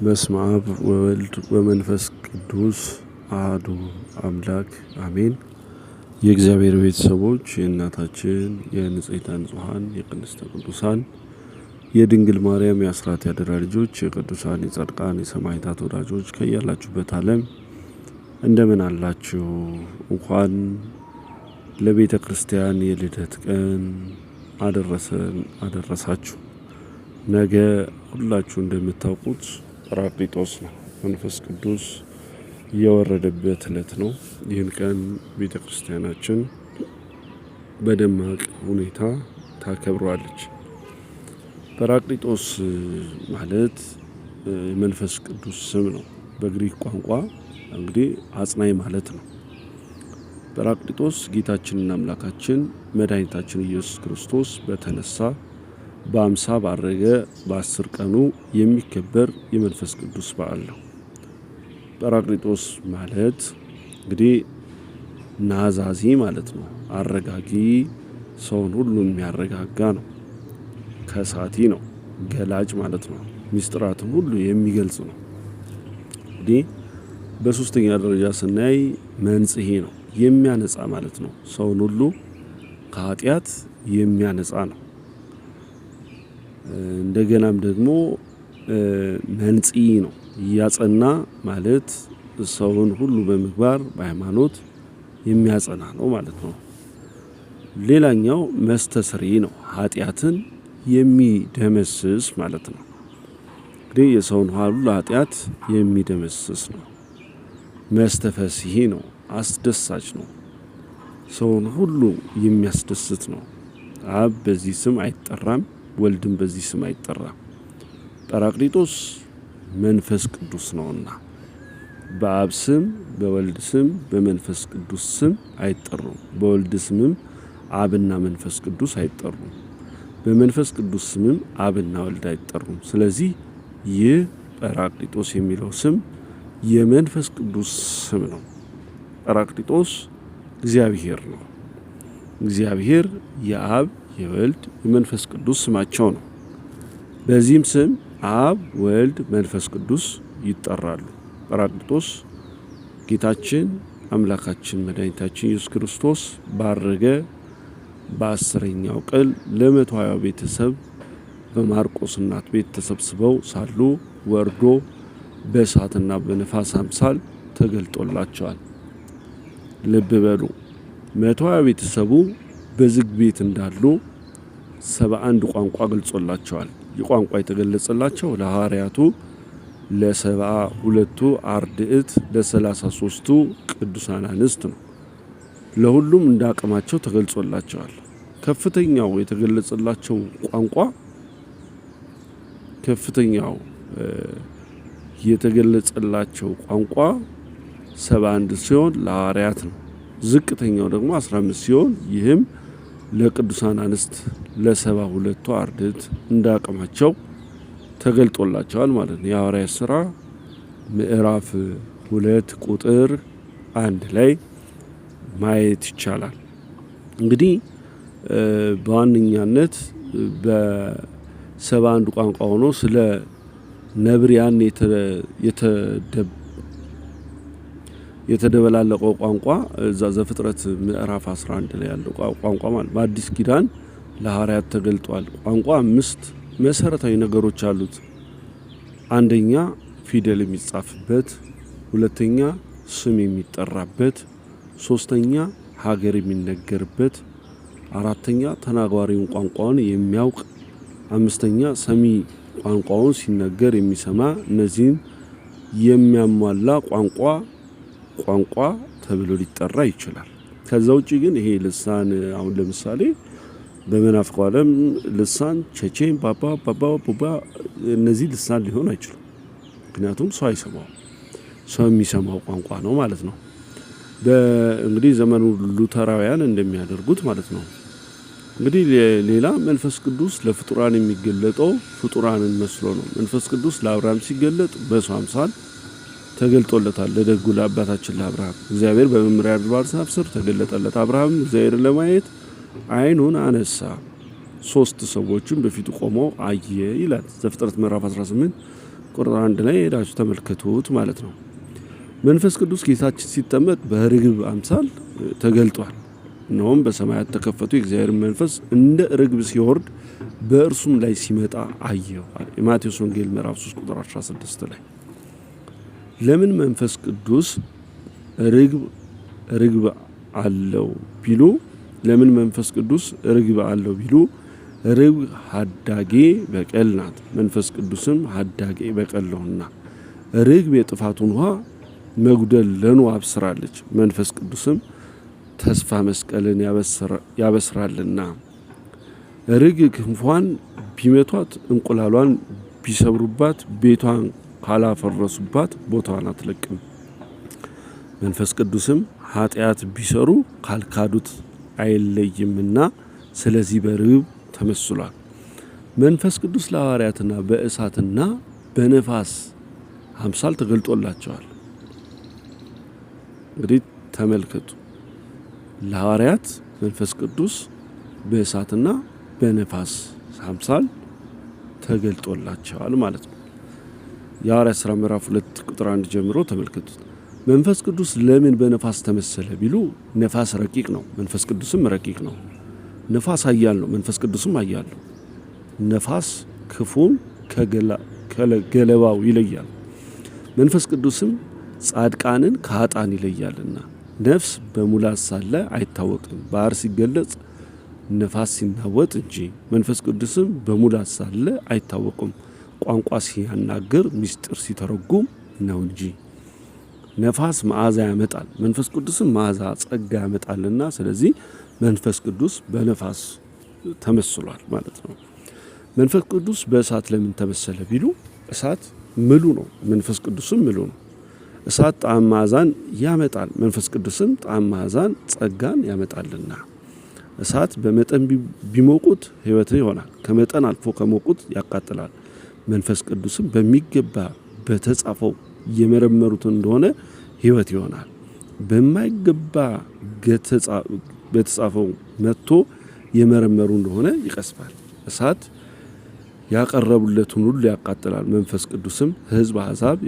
በስመ አብ ወወልድ ወመንፈስ ቅዱስ አሐዱ አምላክ አሜን። የእግዚአብሔር ቤተሰቦች የእናታችን የንጽሕተ ንጹሐን የቅድስተ ቅዱሳን የድንግል ማርያም የአስራት ያደራ ልጆች የቅዱሳን የጻድቃን የሰማዕታት ወዳጆች ከያላችሁበት ዓለም እንደምን አላችሁ? እንኳን ለቤተ ክርስቲያን የልደት ቀን አደረሳችሁ። ነገ ሁላችሁ እንደምታውቁት ጰራቅሊጦስ ነው። መንፈስ ቅዱስ የወረደበት ዕለት ነው። ይህን ቀን ቤተ ክርስቲያናችን በደማቅ ሁኔታ ታከብረዋለች። ጰራቅሊጦስ ማለት የመንፈስ ቅዱስ ስም ነው። በግሪክ ቋንቋ እንግዲህ አጽናኝ ማለት ነው። ጰራቅሊጦስ ጌታችንና አምላካችን መድኃኒታችን ኢየሱስ ክርስቶስ በተነሳ በአምሳ ባረገ በ10 ቀኑ የሚከበር የመንፈስ ቅዱስ በዓል ነው። ጰራቅሊጦስ ማለት እንግዲህ ናዛዚ ማለት ነው። አረጋጊ፣ ሰውን ሁሉ የሚያረጋጋ ነው። ከሳቲ ነው፣ ገላጭ ማለት ነው። ሚስጥራትን ሁሉ የሚገልጽ ነው። እንግዲህ በሶስተኛ ደረጃ ስናይ መንጽሔ ነው፣ የሚያነጻ ማለት ነው። ሰውን ሁሉ ከኃጢአት የሚያነጻ ነው። እንደገናም ደግሞ መንጽሔ ነው፣ እያጸና ማለት ሰውን ሁሉ በምግባር በሃይማኖት የሚያጸና ነው ማለት ነው። ሌላኛው መስተስርይ ነው፣ ኃጢአትን የሚደመስስ ማለት ነው። እንግዲህ የሰውን ሁሉ ኃጢአት የሚደመስስ ነው። መስተፈስሒ ነው፣ አስደሳች ነው። ሰውን ሁሉ የሚያስደስት ነው። አብ በዚህ ስም አይጠራም፣ ወልድም በዚህ ስም አይጠራም። ጰራቅሊጦስ መንፈስ ቅዱስ ነውና በአብ ስም በወልድ ስም በመንፈስ ቅዱስ ስም አይጠሩም። በወልድ ስምም አብና መንፈስ ቅዱስ አይጠሩም። በመንፈስ ቅዱስ ስምም አብና ወልድ አይጠሩም። ስለዚህ ይህ ጰራቅሊጦስ የሚለው ስም የመንፈስ ቅዱስ ስም ነው። ጰራቅሊጦስ እግዚአብሔር ነው። እግዚአብሔር የአብ የወልድ የመንፈስ ቅዱስ ስማቸው ነው። በዚህም ስም አብ ወልድ መንፈስ ቅዱስ ይጠራሉ። ጰራቅሊጦስ ጌታችን አምላካችን መድኃኒታችን ኢየሱስ ክርስቶስ ባረገ በ10ኛው ቀን ለ120 ቤተሰብ በማርቆስ እናት ቤት ተሰብስበው ሳሉ ወርዶ በእሳትና በነፋስ አምሳል ተገልጦላቸዋል። ልብ በሉ፣ 120 ቤተሰቡ በዝግ ቤት እንዳሉ 71 ቋንቋ ገልጾላቸዋል። የቋንቋ የተገለጸላቸው ለሐዋርያቱ ለ72ቱ አርድእት ለ33ቱ ቅዱሳን አንስት ነው። ለሁሉም እንደ አቅማቸው ተገልጾላቸዋል። ከፍተኛው የተገለጸላቸው ቋንቋ የተገለጸላቸው ቋንቋ 71 ሲሆን ለሐዋርያት ነው። ዝቅተኛው ደግሞ 15 ሲሆን ይህም ለቅዱሳን አንስት ለ72ቱ አርድእት እንዳቅማቸው ተገልጦላቸዋል ማለት ነው። የሐዋርያት ሥራ ምዕራፍ 2 ቁጥር 1 ላይ ማየት ይቻላል። እንግዲህ በዋነኛነት በ71 ቋንቋ ሆኖ ስለ ነብሪያን የተደበላለቀው ቋንቋ እዛ ዘፍጥረት ምዕራፍ 11 ላይ ያለው ቋንቋ ማለት በአዲስ ኪዳን ለሐዋርያት ተገልጧል። ቋንቋ 5 መሰረታዊ ነገሮች አሉት። አንደኛ ፊደል የሚጻፍበት፣ ሁለተኛ ስም የሚጠራበት፣ ሶስተኛ ሀገር የሚነገርበት፣ አራተኛ ተናጋሪውን ቋንቋውን የሚያውቅ፣ አምስተኛ ሰሚ ቋንቋውን ሲነገር የሚሰማ። እነዚህን የሚያሟላ ቋንቋ ተብሎ ሊጠራ ይችላል። ከዛ ውጪ ግን ይሄ ልሳን አሁን ለምሳሌ በመናፍቁ ዓለም ልሳን ቼቼን ባባ እነዚህ ልሳን ሊሆን አይችሉም። ምክንያቱም ሰው አይሰማው፣ ሰው የሚሰማው ቋንቋ ነው ማለት ነው። እንግዲህ ዘመኑ ሉተራውያን እንደሚያደርጉት ማለት ነው። እንግዲህ ሌላ መንፈስ ቅዱስ ለፍጡራን የሚገለጠው ፍጡራንን መስሎ ነው። መንፈስ ቅዱስ ለአብርሃም ሲገለጥ በሰው አምሳል ተገልጦለታል። ለደጉ ለአባታችን ለአብርሃም እግዚአብሔር በመምሪያ አድባር ዛፍ ስር ተገለጠለት። አብርሃም እግዚአብሔርን ለማየት ዓይኑን አነሳ፣ 3 ሰዎችም በፊቱ ቆመው አየ ይላል ዘፍጥረት ምዕራፍ 18 ቁጥር 1 ላይ ሄዳችሁ ተመልከቱት ማለት ነው። መንፈስ ቅዱስ ጌታችን ሲጠመቅ በርግብ አምሳል ተገልጧል። እነሆም በሰማያት ተከፈቱ፣ የእግዚአብሔር መንፈስ እንደ ርግብ ሲወርድ በእርሱም ላይ ሲመጣ አየሁ። የማቴዎስ ወንጌል ምዕራፍ 3 ቁጥር 16 ላይ ለምን መንፈስ ቅዱስ ርግብ አለው ቢሉ ለምን መንፈስ ቅዱስ ርግብ አለው ቢሉ ርግብ ሀዳጌ በቀል ናት፣ መንፈስ ቅዱስም ሀዳጌ በቀል ነውና። ርግብ የጥፋቱን ውሃ መጉደል ለኖኅ አብስራለች፣ መንፈስ ቅዱስም ተስፋ መስቀልን ያበስራልና። ርግብ ክንፏን ቢመቷት እንቁላሏን ቢሰብሩባት ቤቷን ካላፈረሱባት ቦታዋን አትለቅም። መንፈስ ቅዱስም ኃጢአት ቢሰሩ ካልካዱት አይለይምና ስለዚህ በርግብ ተመስሏል። መንፈስ ቅዱስ ለሐዋርያትና በእሳትና በነፋስ አምሳል ተገልጦላቸዋል። እንግዲህ ተመልከቱ፣ ለሐዋርያት መንፈስ ቅዱስ በእሳትና በነፋስ አምሳል ተገልጦላቸዋል ማለት ነው። የሐዋርያት ሥራ ምዕራፍ 2 ቁጥር 1 ጀምሮ ተመልከቱት። መንፈስ ቅዱስ ለምን በነፋስ ተመሰለ ቢሉ ነፋስ ረቂቅ ነው፣ መንፈስ ቅዱስም ረቂቅ ነው። ነፋስ ኃያል ነው፣ መንፈስ ቅዱስም ኃያል ነው። ነፋስ ክፉን ከገለባው ይለያል፣ መንፈስ ቅዱስም ጻድቃንን ከኃጥአን ይለያልና። ነፍስ በሙላት ሳለ አይታወቅም፣ ባህር ሲገለጽ ነፋስ ሲናወጥ እንጂ። መንፈስ ቅዱስም በሙላት ሳለ አይታወቅም፣ ቋንቋ ሲያናግር ምስጢር ሲተረጉም ነው እንጂ። ነፋስ መዓዛ ያመጣል፣ መንፈስ ቅዱስም መዓዛ ጸጋ ያመጣልና ስለዚህ መንፈስ ቅዱስ በነፋስ ተመስሏል ማለት ነው። መንፈስ ቅዱስ በእሳት ለምን ተመሰለ ቢሉ እሳት ምሉ ነው፣ መንፈስ ቅዱስም ምሉ ነው። እሳት ጣዕም መዓዛን ያመጣል፣ መንፈስ ቅዱስም ጣዕም መዓዛን ጸጋን ያመጣልና። እሳት በመጠን ቢሞቁት ሕይወት ይሆናል፣ ከመጠን አልፎ ከሞቁት ያቃጥላል። መንፈስ ቅዱስም በሚገባ በተጻፈው የመረመሩት እንደሆነ ሕይወት ይሆናል፣ በማይገባ በተጻፈው መጥቶ የመረመሩ እንደሆነ ይቀስፋል። እሳት ያቀረቡለትን ሁሉ ያቃጥላል። መንፈስ ቅዱስም ሕዝብ አሕዛብ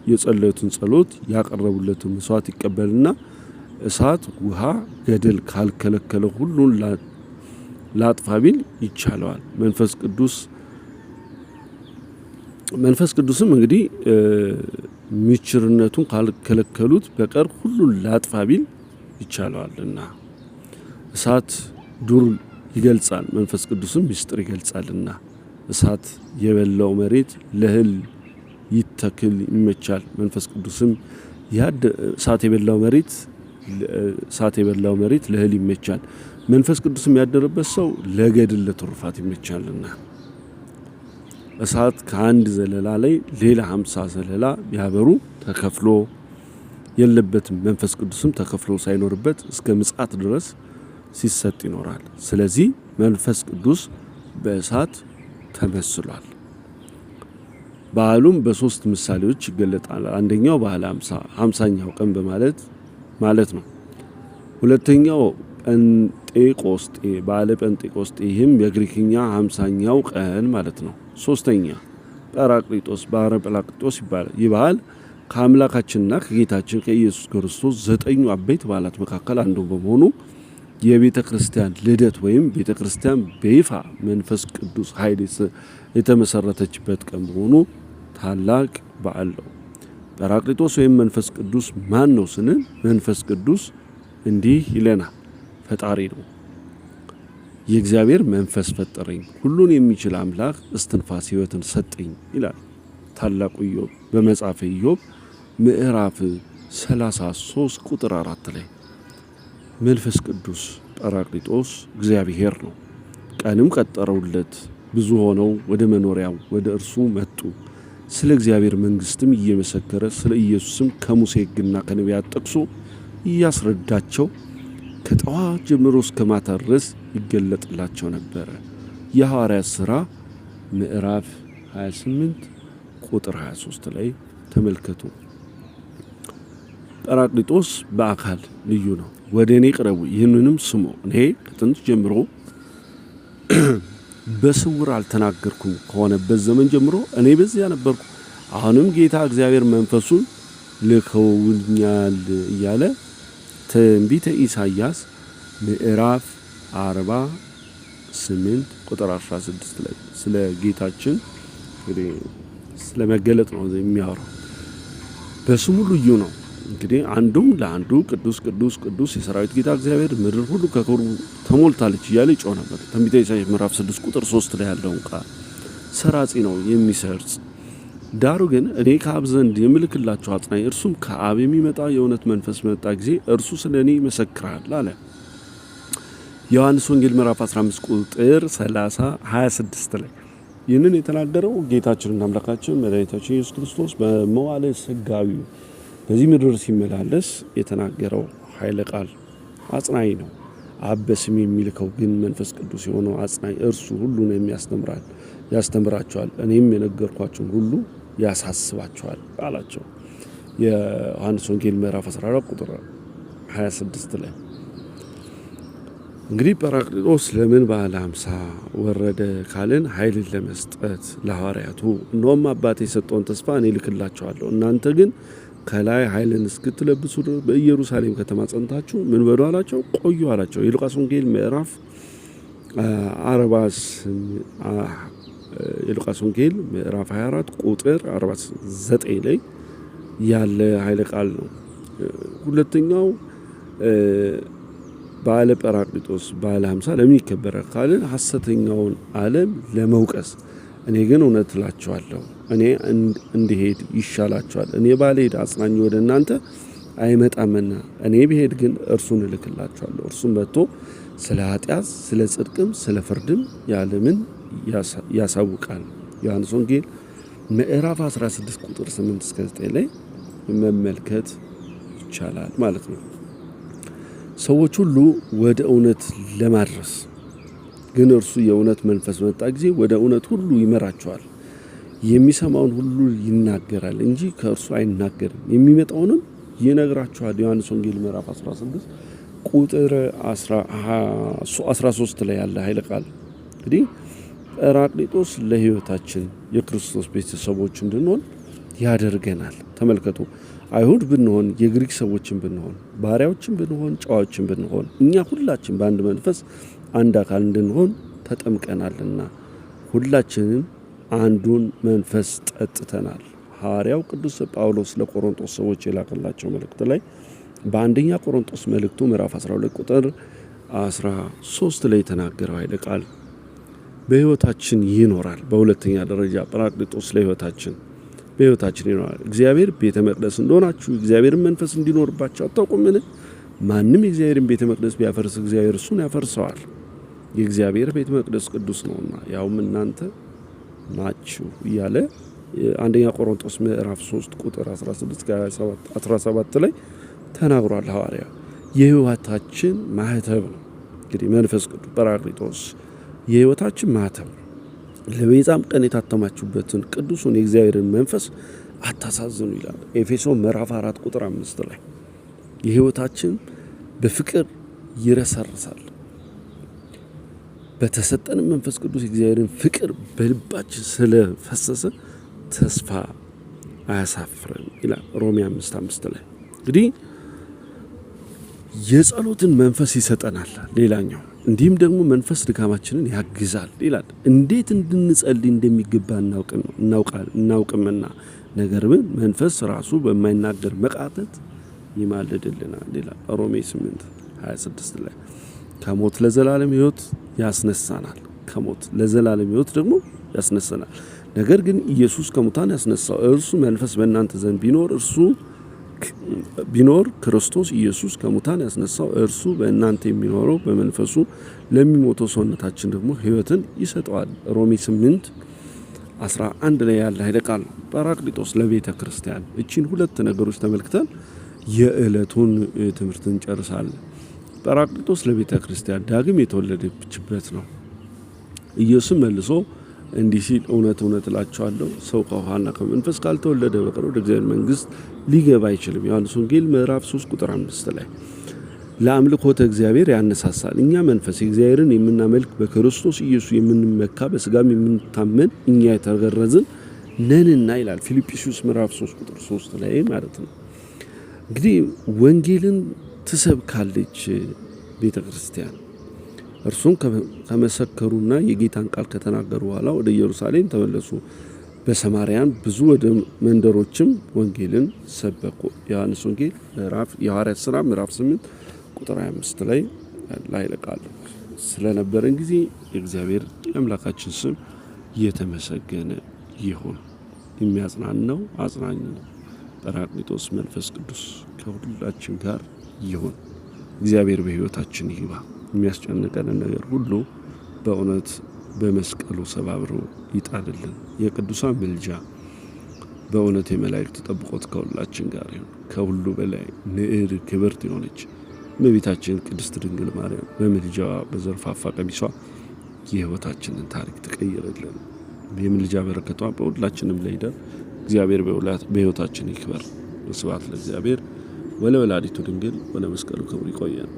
የጸለዩትን ጸሎት ያቀረቡለትን መስዋዕት ይቀበልና እሳት ውሃ ገደል ካልከለከለ ሁሉን ላጥፋ ቢል ይቻለዋል። መንፈስ ቅዱስም እንግዲህ ምችርነቱን ካልከለከሉት በቀር ሁሉን ላጥፋ ቢል ይቻለዋልና። እሳት ዱር ይገልጻል፣ መንፈስ ቅዱስም ምስጢር ይገልጻልና። እሳት የበላው መሬት ለእህል ይተክል ይመቻል፣ መንፈስ ቅዱስም እሳት የበላው መሬት ለእህል ይመቻል፣ መንፈስ ቅዱስም ያደረበት ሰው ለገድል ለትሩፋት ይመቻልና። እሳት ከአንድ ዘለላ ላይ ሌላ 50 ዘለላ ቢያበሩ ተከፍሎ የለበትም፣ መንፈስ ቅዱስም ተከፍሎ ሳይኖርበት እስከ ምጽአት ድረስ ሲሰጥ ይኖራል። ስለዚህ መንፈስ ቅዱስ በእሳት ተመስሏል። በዓሉም በሶስት ምሳሌዎች ይገለጣል። አንደኛው በዓለ 50ኛው ቀን ማለት ነው። ሁለተኛው ጴንጤቆስጤ በዓለ ጴንጤቆስጤ፣ ይህም የግሪክኛ 50ኛው ቀን ማለት ነው። ሶስተኛ ጰራቅሊጦስ በዓለ ጰራቅሊጦስ ይባላል። ይህ በዓል ከአምላካችንና ከጌታችን ከኢየሱስ ክርስቶስ 9 አበይት በዓላት መካከል አንዱ በመሆኑ የቤተ ክርስቲያን ልደት ወይም ቤተ ክርስቲያን በይፋ መንፈስ ቅዱስ ኃይል የተመሰረተችበት ቀን በመሆኑ ታላቅ በዓል ነው። ጰራቅሊጦስ ወይም መንፈስ ቅዱስ ማን ነው ስንል መንፈስ ቅዱስ እንዲህ ይለናል፣ ፈጣሪ ነው። የእግዚአብሔር መንፈስ ፈጠረኝ፣ ሁሉን የሚችል አምላክ እስትንፋስ ሕይወትን ሰጠኝ ይላል ታላቁ ኢዮብ በመጽሐፈ ኢዮብ ምዕራፍ 33 ቁጥር 4 ላይ። መንፈስ ቅዱስ ጰራቅሊጦስ እግዚአብሔር ነው። ቀንም ቀጠረውለት፣ ብዙ ሆነው ወደ መኖሪያው ወደ እርሱ መጡ። ስለ እግዚአብሔር መንግሥትም እየመሰከረ ስለ ኢየሱስም ከሙሴ ሕግና ከነቢያት ጠቅሶ እያስረዳቸው ከጠዋት ጀምሮ እስከ ማታ ድረስ ይገለጥላቸው ነበረ። የሐዋርያት ሥራ ምዕራፍ 28 ቁጥር 23 ላይ ተመልከቱ። ጰራቅሊጦስ በአካል ልዩ ነው። ወደ እኔ ቅረቡ፣ ይህንንም ስሙ፣ እኔ ከጥንት ጀምሮ በስውር አልተናገርኩም ከሆነበት ዘመን ጀምሮ እኔ በዚያ ነበርኩ። አሁንም ጌታ እግዚአብሔር መንፈሱን ልከውኛል እያለ ትንቢተ ኢሳይያስ ምዕራፍ 48 ቁጥር 16 ላይ ስለ ጌታችን እንግዲህ ስለ መገለጥ ነው የሚያወራው። በስሙ ልዩ ነው። እንግዲህ አንዱም ለአንዱ ቅዱስ ቅዱስ ቅዱስ የሰራዊት ጌታ እግዚአብሔር ምድር ሁሉ ከክብሩ ተሞልታለች እያለ ይጮህ ነበር። ትንቢተ ኢሳይያስ ምዕራፍ 6 ቁጥር 3 ላይ ያለውን ቃል ሰራጺ ነው የሚሰርጽ። ዳሩ ግን እኔ ከአብ ዘንድ የምልክላችሁ አጽናኝ እርሱም ከአብ የሚመጣ የእውነት መንፈስ መጣ ጊዜ እርሱ ስለ እኔ ይመሰክራል አለ። ዮሐንስ ወንጌል ምዕራፍ 15 ቁጥር 26 ላይ ይህንን የተናገረው ጌታችንና አምላካችን መድኃኒታችን ኢየሱስ ክርስቶስ በመዋዕለ ሥጋዌው በዚህ ምድር ሲመላለስ የተናገረው ኃይለ ቃል አጽናኝ ነው። አብ በስሜ የሚልከው ግን መንፈስ ቅዱስ የሆነው አጽናኝ እርሱ ሁሉን ያስተምራቸዋል፣ እኔም የነገርኳቸውን ሁሉ ያሳስባቸዋል አላቸው። የዮሐንስ ወንጌል ምዕራፍ 14 ቁጥር 26 ላይ እንግዲህ ጰራቅሊጦስ ለምን በዓለ ሃምሳ ወረደ ካልን ኃይልን ለመስጠት ለሐዋርያቱ እነሆም አባቴ የሰጠውን ተስፋ እኔ ልክላቸዋለሁ፣ እናንተ ግን ከላይ ኃይልን እስክትለብሱ በኢየሩሳሌም ከተማ ጸንታችሁ ምን በሉ አላቸው፣ ቆዩ አላቸው። የሉቃስ ወንጌል ምዕራፍ 24 ቁጥር 49 ላይ ያለ ኃይለ ቃል ነው። ሁለተኛው በዓለ ጰራቅሊጦስ በዓለ ሃምሳ ለምን ይከበራል ካልን ሐሰተኛውን ዓለም ለመውቀስ እኔ ግን እውነት እላችኋለሁ እኔ እንድሄድ ይሻላችኋል። እኔ ባልሄድ አጽናኝ ወደ እናንተ አይመጣምና እኔ ብሄድ ግን እርሱን እልክላችኋለሁ። እርሱም መጥቶ ስለ ኃጢአት፣ ስለ ጽድቅም፣ ስለ ፍርድም ዓለምን ያሳውቃል። ዮሐንስ ወንጌል ምዕራፍ 16 ቁጥር 8-9 ላይ መመልከት ይቻላል ማለት ነው። ሰዎች ሁሉ ወደ እውነት ለማድረስ ግን እርሱ የእውነት መንፈስ መጣ ጊዜ ወደ እውነት ሁሉ ይመራቸዋል። የሚሰማውን ሁሉ ይናገራል እንጂ ከእርሱ አይናገርም፣ የሚመጣውንም ይነግራቸዋል። ዮሐንስ ወንጌል ምዕራፍ 16 ቁጥር 13 ላይ ያለ ኃይለ ቃል እንግዲህ ጰራቅሊጦስ ለሕይወታችን የክርስቶስ ቤተሰቦች እንድንሆን ያደርገናል። ተመልከቱ፣ አይሁድ ብንሆን፣ የግሪክ ሰዎችን ብንሆን፣ ባሪያዎችን ብንሆን፣ ጨዋዎችን ብንሆን እኛ ሁላችን በአንድ መንፈስ አንድ አካል እንድንሆን ተጠምቀናልና ሁላችንም አንዱን መንፈስ ጠጥተናል። ሐዋርያው ቅዱስ ጳውሎስ ለቆሮንቶስ ሰዎች የላከላቸው መልእክት ላይ በአንደኛ ቆሮንቶስ መልእክቱ ምዕራፍ 12 ቁጥር 13 ላይ የተናገረው ኃይለ ቃል በሕይወታችን ይኖራል። በሁለተኛ ደረጃ ጰራቅሊጦስ በሕይወታችን ይኖራል። እግዚአብሔር ቤተ መቅደስ እንደሆናችሁ እግዚአብሔርን መንፈስ እንዲኖርባችሁ አታውቁምን? ማንም የእግዚአብሔርን ቤተ መቅደስ ቢያፈርስ እግዚአብሔር እሱን ያፈርሰዋል። የእግዚአብሔር ቤተ መቅደስ ቅዱስ ነውና ያውም እናንተ ናችሁ እያለ አንደኛ ቆሮንቶስ ምዕራፍ 3 ቁጥር 16-17 ላይ ተናግሯል ሐዋርያ። የሕይወታችን ማህተብ ነው እንግዲህ መንፈስ ቅዱስ ጰራቅሊጦስ የሕይወታችን ማህተብ ነው። ለቤዛም ቀን የታተማችሁበትን ቅዱሱን የእግዚአብሔርን መንፈስ አታሳዝኑ ይላል ኤፌሶን ምዕራፍ 4 ቁጥር 5 ላይ። የሕይወታችን በፍቅር ይረሰርሳል። በተሰጠን መንፈስ ቅዱስ የእግዚአብሔርን ፍቅር በልባችን ስለፈሰሰ ተስፋ አያሳፍረን ይላል ሮሜ 5:5 ላይ። እንግዲህ የጸሎትን መንፈስ ይሰጠናል ሌላኛው። እንዲህም ደግሞ መንፈስ ድካማችንን ያግዛል ይላል። እንዴት እንድንጸልይ እንደሚገባ እናውቅምና ነገር ግን መንፈስ ራሱ በማይናገር መቃተት ይማልድልናል ይላል ሮሜ 8:26 ላይ። ከሞት ለዘላለም ሕይወት ያስነሳናል። ከሞት ለዘላለም ሕይወት ደግሞ ያስነሳናል። ነገር ግን ኢየሱስ ከሙታን ያስነሳው እርሱ መንፈስ በእናንተ ዘንድ ቢኖር ክርስቶስ ኢየሱስ ከሙታን ያስነሳው እርሱ በእናንተ የሚኖረው በመንፈሱ ለሚሞተው ሰውነታችን ደግሞ ሕይወትን ይሰጠዋል። ሮሜ 8:11 ላይ ያለ ኃይለ ቃል ነው። ጰራቅሊጦስ ለቤተ ክርስቲያን እቺን ሁለት ነገሮች ተመልክተን የዕለቱን ትምህርት እንጨርሳለን። ጰራቅሊጦስ ለቤተ ክርስቲያን ዳግም የተወለደችበት ነው። ኢየሱስ መልሶ እንዲህ ሲል እውነት እውነት እላችኋለሁ ሰው ከውሃና ከመንፈስ ካልተወለደ በቀር ወደ እግዚአብሔር መንግሥት ሊገባ አይችልም። ዮሐንስ ወንጌል ምዕራፍ 3 ቁጥር 5 ላይ ለአምልኮተ እግዚአብሔር ያነሳሳል። እኛ መንፈስ እግዚአብሔርን የምናመልክ በክርስቶስ ኢየሱስ የምንመካ በስጋም የምንታመን እኛ የተገረዝን ነንና ይላል ፊልጵስዩስ ምዕራፍ 3 ቁጥር 3 ላይ ማለት ነው። እንግዲህ ወንጌልን ትሰብካለች ቤተ ክርስቲያን። እርሱም ከመሰከሩና የጌታን ቃል ከተናገሩ በኋላ ወደ ኢየሩሳሌም ተመለሱ። በሰማርያን ብዙ ወደ መንደሮችም ወንጌልን ሰበኩ። ዮሐንስ ወንጌል የሐዋርያት ሥራ ምዕራፍ 8 ቁጥር 25 ላይ ቃል ስለነበረን ጊዜ የእግዚአብሔር የአምላካችን ስም የተመሰገነ ይሁን። የሚያጽናናው አጽናኝ ነው ጰራቅሊጦስ መንፈስ ቅዱስ ከሁላችን ጋር ይሁን። እግዚአብሔር በሕይወታችን ይግባ። የሚያስጨንቀንን ነገር ሁሉ በእውነት በመስቀሉ ሰባብሮ ይጣልልን። የቅዱሳን ምልጃ በእውነት የመላእክት ጠብቆት ከሁላችን ጋር ይሁን። ከሁሉ በላይ ንዕድ ክብርት የሆነች እመቤታችን ቅድስት ድንግል ማርያም በምልጃዋ በዘርፋፋ ቀሚሷ የሕይወታችንን ታሪክ ትቀይርልን። የምልጃ በረከቷ በሁላችንም ላይ ይደር። እግዚአብሔር በሕይወታችን ይክበር። ስብሐት ለእግዚአብሔር ወለወላዲቱ ድንግል ወለመስቀሉ ክቡር። ይቆየን።